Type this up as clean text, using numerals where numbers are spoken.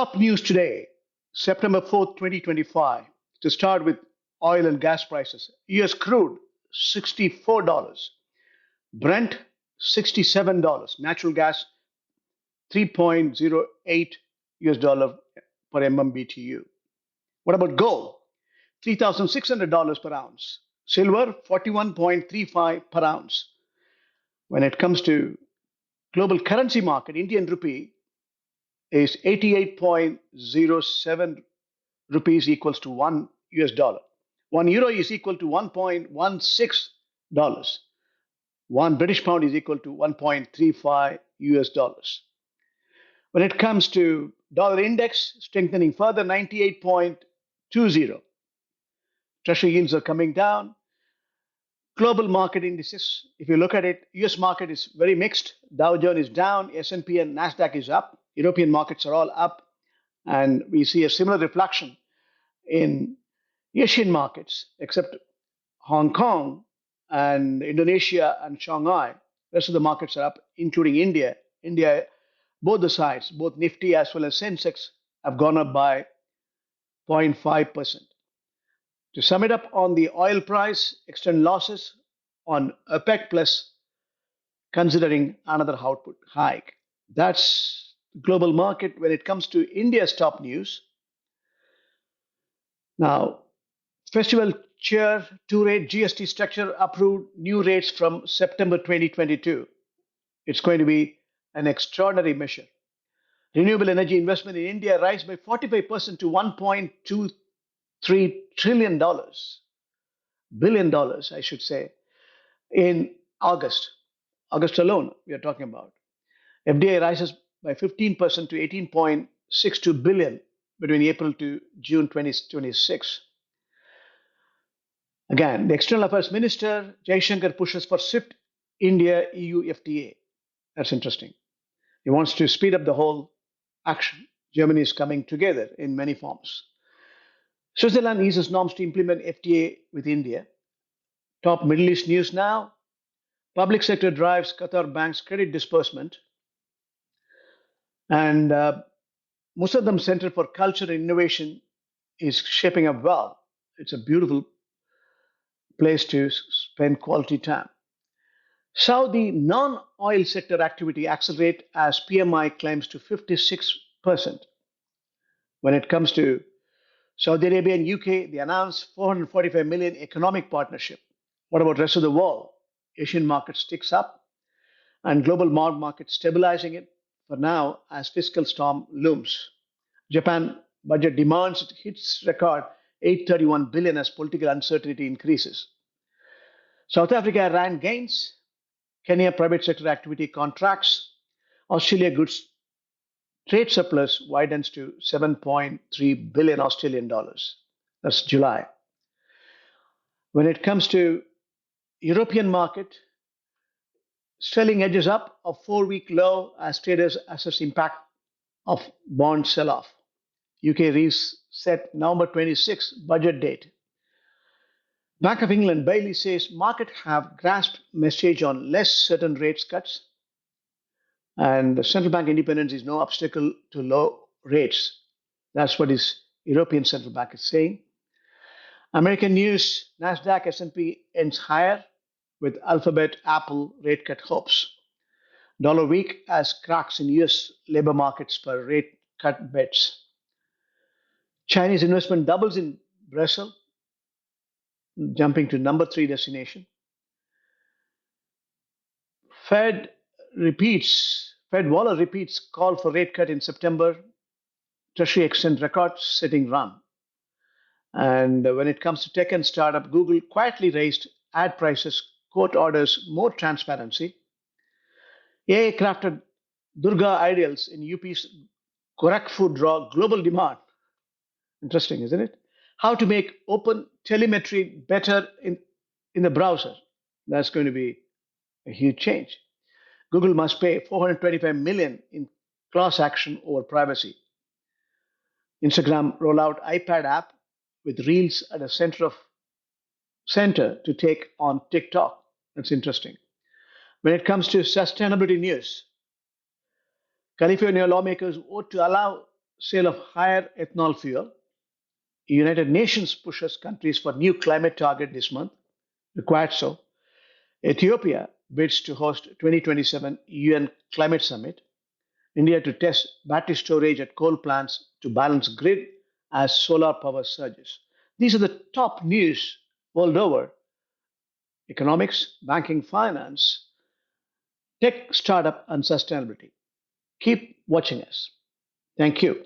Top news today, September 4th, 2025. To start with oil and gas prices. US crude, $64. Brent, $67. Natural gas, 3.08 US dollar per MMBTU. What about gold? $3,600 per ounce. Silver, 41.35 per ounce. When it comes to global currency market, Indian rupee is 88.07 rupees equals to 1 US dollar. 1 euro is equal to $1.16. 1 British pound is equal to 1.35 US dollars. When it comes to dollar index, strengthening further 98.20. Treasury yields are coming down. Global market indices, if you look at it, US market is very mixed. Dow Jones is down, S&P and Nasdaq is up. European markets are all up. And we see a similar reflection in Asian markets, except Hong Kong and Indonesia and Shanghai. The rest of the markets are up, including India. India, both the sides, both Nifty as well as Sensex, have gone up by 0.5%. To sum it up on the oil price, extend losses on OPEC Plus, considering another output hike. That's the global market. When it comes to India's top news, now, festival cheer 2-rate GST structure approved new rates from September 2022. It's going to be an extraordinary measure. Renewable energy investment in India rise by 45% to $1.23 trillion, billion dollars, I should say, in August. August alone, we are talking about. FDI rises by 15% to 18.62 billion between April to June 2026. Again, the External Affairs Minister Jaishankar pushes for swift India-EU FTA. That's interesting. He wants to speed up the whole action. Germany is coming together in many forms. Switzerland eases norms to implement FTA with India. Top Middle East news now. Public sector drives Qatar Bank's credit disbursement. And Musaddam Center for Culture and Innovation is shaping up well. It's a beautiful place to spend quality time. Saudi non-oil sector activity accelerate as PMI climbs to 56%. When it comes to Saudi Arabia and UK, they announced 445 million economic partnership. What about rest of the world? Asian market sticks up and global market stabilizing it for now as fiscal storm looms. Japan budget demands it hits record 831 billion as political uncertainty increases. South Africa ran gains. Kenya private sector activity contracts. Australia goods trade surplus widens to 7.3 billion Australian dollars. That's July. When it comes to European market, sterling edges up a 4-week low as traders assess impact of bond sell-off. UK reset November 26 budget date. Bank of England Bailey says market have grasped message on less certain rates cuts, and the central bank independence is no obstacle to low rates. That's what his European Central Bank is saying. American news: Nasdaq S&P ends higher with Alphabet, Apple rate cut hopes. Dollar weak as cracks in US labor markets per rate cut bets. Chinese investment doubles in Brazil, jumping to number 3 destination. Fed Waller repeats call for rate cut in September. Treasury extends record-setting run. And when it comes to tech and startup, Google quietly raised ad prices, court orders more transparency. AI crafted Durga ideals in UP's Gorakhpur draw global demand. Interesting, isn't it? How to make open telemetry better in the browser. That's going to be a huge change. Google must pay 425 million in class action over privacy. Instagram roll out iPad app with Reels at a center to take on TikTok. That's interesting. When it comes to sustainability news, California lawmakers vote to allow sale of higher ethanol fuel. United Nations pushes countries for new climate target this month, required so. Ethiopia bids to host 2027 UN Climate Summit. India to test battery storage at coal plants to balance grid as solar power surges. These are the top news world over: economics, banking, finance, tech, startup, and sustainability. Keep watching us. Thank you.